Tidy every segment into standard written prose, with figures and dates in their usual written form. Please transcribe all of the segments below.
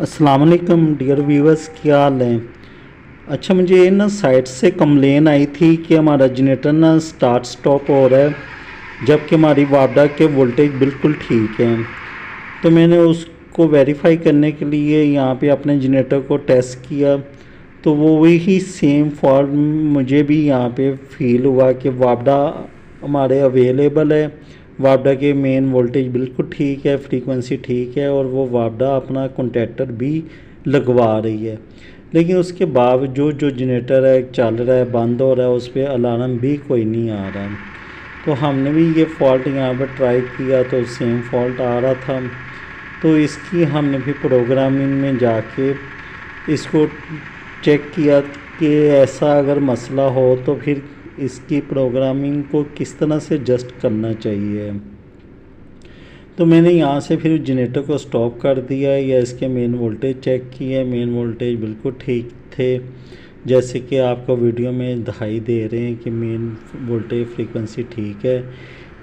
अस्सलाम वालेकुम dear viewers, क्या हाल है। अच्छा, मुझे ना साइट से कंप्लेन आई थी कि हमारा जनरेटर ना स्टार्ट स्टॉप हो रहा है, जबकि हमारी वापडा के वोल्टेज बिल्कुल ठीक है। तो मैंने उसको वेरीफाई करने के लिए यहाँ पे अपने जनरेटर को टेस्ट किया, तो वो वही सेम फॉल्ट मुझे भी यहाँ पे फील हुआ कि वापडा हमारे अवेलेबल है। वापडा के मेन वोल्टेज बिल्कुल ठीक है, फ्रीक्वेंसी ठीक है, और वो वापडा अपना कॉन्टैक्टर भी लगवा रही है। लेकिन उसके बावजूद जो जनरेटर है चल रहा है, बंद हो रहा है, उस पर अलार्म भी कोई नहीं आ रहा। तो हमने भी ये फॉल्ट यहाँ पर ट्राई किया तो सेम फॉल्ट आ रहा था। तो इसकी हमने भी प्रोग्रामिंग में जाके इसको चेक किया कि ऐसा अगर मसला हो तो फिर इसकी प्रोग्रामिंग को किस तरह से जस्ट करना चाहिए। तो मैंने यहाँ से फिर जनरेटर को स्टॉप कर दिया या इसके मेन वोल्टेज चेक किए। मेन वोल्टेज बिल्कुल ठीक थे, जैसे कि आपको वीडियो में दिखाई दे रहे हैं कि मेन वोल्टेज फ्रीक्वेंसी ठीक है।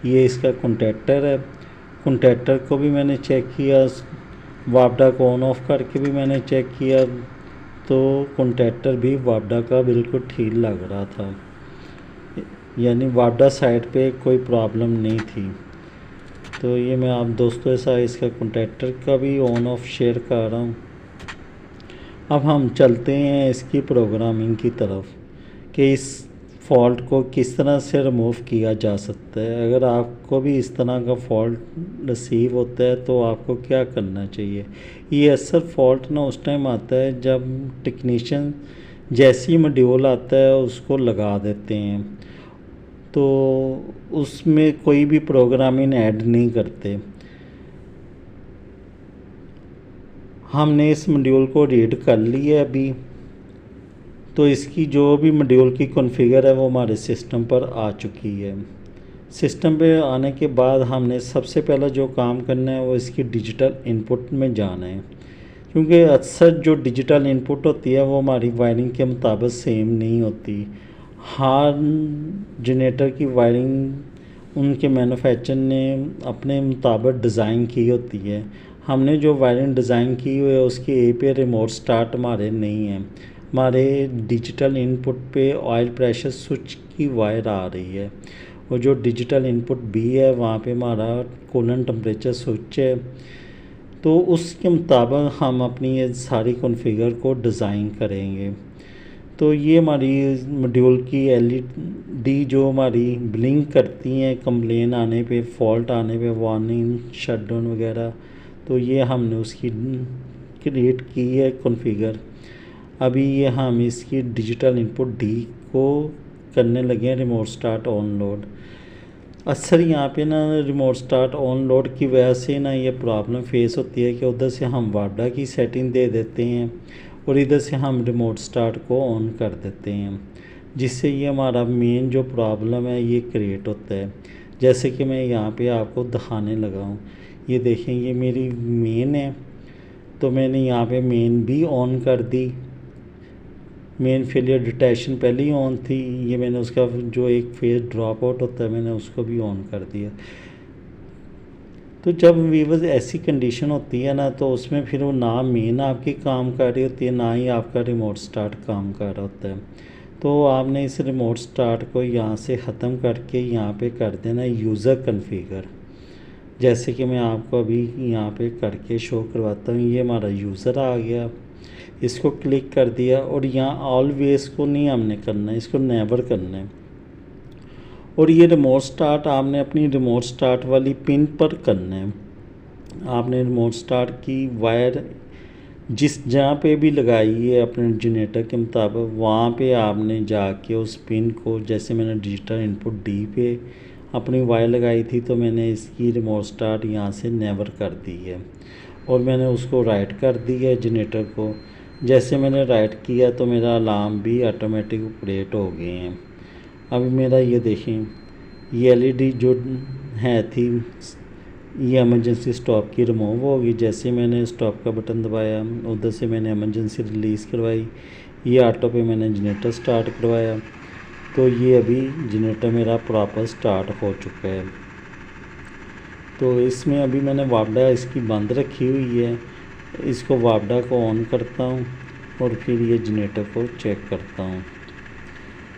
ये इसका कॉन्टैक्टर है, कॉन्टैक्टर को भी मैंने चेक किया, वापडा को ऑन ऑफ करके भी मैंने चेक किया, तो कॉन्टैक्टर भी वापडा का बिल्कुल ठीक लग रहा था, यानी वापडा साइड पे कोई प्रॉब्लम नहीं थी। तो ये मैं आप दोस्तों के साथ इसका कॉन्टैक्टर का भी ऑन ऑफ शेयर कर रहा हूँ। अब हम चलते हैं इसकी प्रोग्रामिंग की तरफ कि इस फॉल्ट को किस तरह से रिमूव किया जा सकता है। अगर आपको भी इस तरह का फॉल्ट रिसीव होता है तो आपको क्या करना चाहिए। ये अक्सर फॉल्ट ना उस टाइम आता है जब टेक्नीशियन जैसी मॉड्यूल आता है उसको लगा देते हैं, तो उसमें कोई भी प्रोग्रामिंग ऐड नहीं करते। हमने इस मॉड्यूल को रीड कर लिया अभी, तो इसकी जो भी मॉड्यूल की कॉन्फ़िगर है वो हमारे सिस्टम पर आ चुकी है। सिस्टम पे आने के बाद हमने सबसे पहला जो काम करना है वो इसकी डिजिटल इनपुट में जाना है, क्योंकि अक्सर जो डिजिटल इनपुट होती है वो हमारी वायरिंग के मुताबिक सेम नहीं होती। हर जनरेटर की वायरिंग उनके मैन्युफैक्चर ने अपने मुताबिक डिज़ाइन की होती है। हमने जो वायरिंग डिज़ाइन की हुई है उसकी ए पे रिमोट स्टार्ट हमारे नहीं है। हमारे डिजिटल इनपुट पे ऑयल प्रेशर स्विच की वायर आ रही है, और जो डिजिटल इनपुट बी है वहाँ पे हमारा कूलेंट टेम्परेचर स्विच है। तो उसके मुताबिक हम अपनी ये सारी कॉन्फ़िगर को डिज़ाइन करेंगे। तो ये हमारी मॉड्यूल की एलईडी जो हमारी ब्लिंक करती हैं कंप्लेन आने पे, फॉल्ट आने पे, वार्निंग, शटडाउन वगैरह, तो ये हमने उसकी क्रिएट की है कॉन्फ़िगर। अभी ये हम इसकी डिजिटल इनपुट डी को करने लगे हैं रिमोट स्टार्ट ऑन लोड। अक्सर यहाँ पे ना रिमोट स्टार्ट ऑन लोड की वजह से ना ये प्रॉब्लम फेस होती है कि उधर से हम वापडा की सेटिंग दे देते हैं और इधर से हम रिमोट स्टार्ट को ऑन कर देते हैं, जिससे ये हमारा मेन जो प्रॉब्लम है ये क्रिएट होता है। जैसे कि मैं यहाँ पे आपको दिखाने लगा हूँ, ये देखें ये मेरी मेन है, तो मैंने यहाँ पे मेन भी ऑन कर दी। मेन फेलियर डिटेक्शन पहले ही ऑन थी, ये मैंने उसका जो एक फेज ड्रॉप आउट होता है मैंने उसको भी ऑन कर दिया। तो जब वीवर्स ऐसी कंडीशन होती है ना, तो उसमें फिर वो ना मेन आपकी काम कर रही होती है, ना ही आपका रिमोट स्टार्ट काम कर रहा होता है। तो आपने इस रिमोट स्टार्ट को यहाँ से ख़त्म करके यहाँ पे कर देना यूज़र कॉन्फ़िगर। जैसे कि मैं आपको अभी यहाँ पे करके शो करवाता हूँ। ये हमारा यूज़र आ गया, इसको क्लिक कर दिया, और यहाँ ऑलवेज़ को नहीं हमने करना है, इसको नेवर करना है। और ये रिमोट स्टार्ट आपने अपनी रिमोट स्टार्ट वाली पिन पर करना है। आपने रिमोट स्टार्ट की वायर जिस जहाँ पे भी लगाई है अपने जनरेटर के मुताबिक, वहाँ पे आपने जाके उस पिन को, जैसे मैंने डिजिटल इनपुट डी पे अपनी वायर लगाई थी, तो मैंने इसकी रिमोट स्टार्ट यहाँ से नेवर कर दी है, और मैंने उसको राइट कर दी है जनरेटर को। जैसे मैंने राइट किया तो मेरा अलार्म भी ऑटोमेटिक ऑपरेट हो गए हैं। अभी मेरा ये देखें, ये एलईडी जो है थी ये इमरजेंसी स्टॉप की रिमूव होगी। जैसे मैंने स्टॉप का बटन दबाया, उधर से मैंने इमरजेंसी रिलीज़ करवाई, ये ऑटो पे मैंने जनरेटर स्टार्ट करवाया, तो ये अभी जनरेटर मेरा प्रॉपर स्टार्ट हो चुका है। तो इसमें अभी मैंने वापडा इसकी बंद रखी हुई है, इसको वापडा को ऑन करता हूँ और फिर ये जनरेटर को चेक करता हूँ।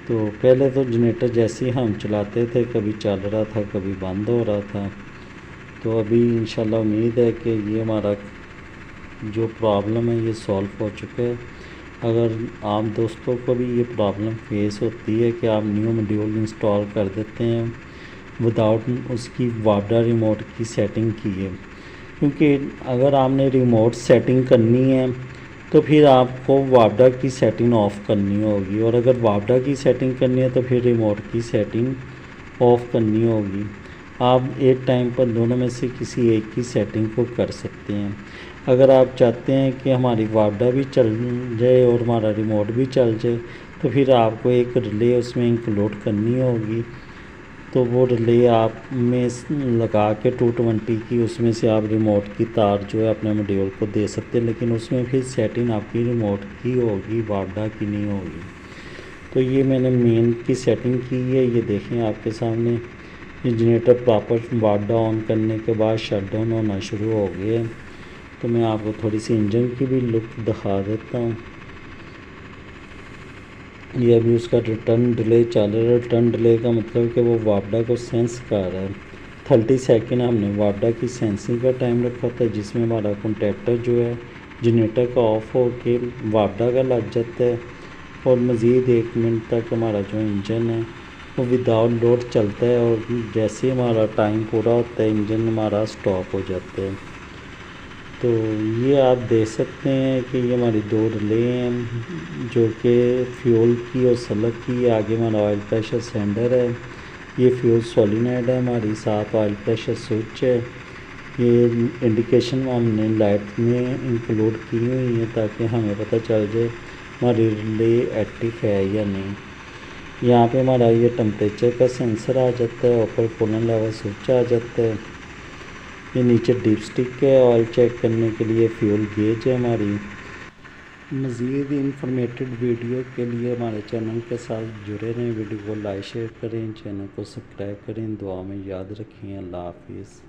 तो पहले तो जनरेटर जैसे ही हम चलाते थे कभी चल रहा था कभी बंद हो रहा था। तो अभी इंशाल्लाह उम्मीद है कि ये हमारा जो प्रॉब्लम है ये सॉल्व हो चुका है। अगर आप दोस्तों को भी ये प्रॉब्लम फेस होती है कि आप न्यू मॉड्यूल इंस्टॉल कर देते हैं विदाउट उसकी वापडा रिमोट की सेटिंग की है, क्योंकि अगर आपने रिमोट सेटिंग करनी है तो फिर आपको वापडा की सेटिंग ऑफ़ करनी होगी, और अगर वापडा की सेटिंग करनी है तो फिर रिमोट की सेटिंग ऑफ़ करनी होगी। आप एक टाइम पर दोनों में से किसी एक की सेटिंग को कर सकते हैं। अगर आप चाहते हैं कि हमारी वापडा भी चल जाए और हमारा रिमोट भी चल जाए तो फिर आपको एक रिले उसमें इंक्लूड करनी होगी। तो वो रिले आप में लगा के 220 की उसमें से आप रिमोट की तार जो है अपने मॉड्यूल को दे सकते हैं, लेकिन उसमें फिर सेटिंग आपकी रिमोट की होगी, वापडा की नहीं होगी। तो ये मैंने मेन की सेटिंग की है, ये देखें आपके सामने। ये जनरेटर प्रॉपर वापडा ऑन करने के बाद शट डाउन होना शुरू हो गया। तो मैं आपको थोड़ी सी इंजन की भी लुक दिखा देता हूँ। ये अभी उसका रिटर्न डिले चल रहा है। रिटर्न डिले का मतलब कि वो वापडा को सेंस कर रहा है। 30 सेकेंड हमने वापडा की सेंसिंग का टाइम रखा था, जिसमें हमारा कॉन्टैक्टर जो है जनरेटर का ऑफ हो के वापडा का लग जाता है, और मज़ीद 1 मिनट तक हमारा जो इंजन है वो विदाउट लोड चलता है, और जैसे हमारा टाइम पूरा होता है इंजन हमारा स्टॉप हो जाता है। तो ये आप देख सकते हैं कि ये हमारी 2 रिले हैं जो कि फ्यूल की और सलग की। आगे हमारा ऑयल प्रेशर सेंडर है, ये फ्यूल सोलिनॉइड है हमारी, साथ ऑयल प्रेशर स्विच है। ये इंडिकेशन हमने लाइट में इंक्लूड की हुई है ताकि हमें पता चल जाए हमारी रिले एक्टिव है या नहीं। यहाँ पे हमारा ये टेम्परेचर का सेंसर आ जाता है, ऊपर कूलेंट लेवल स्विच आ जाता है। ये नीचे डिप स्टिक है ऑयल चेक करने के लिए, फ्यूल गेज है हमारी। मज़ीद इंफॉर्मेटिव वीडियो के लिए हमारे चैनल के साथ जुड़े रहें। वीडियो को लाइक शेयर करें, चैनल को सब्सक्राइब करें। दुआ में याद रखें। अल्लाह हाफिज़।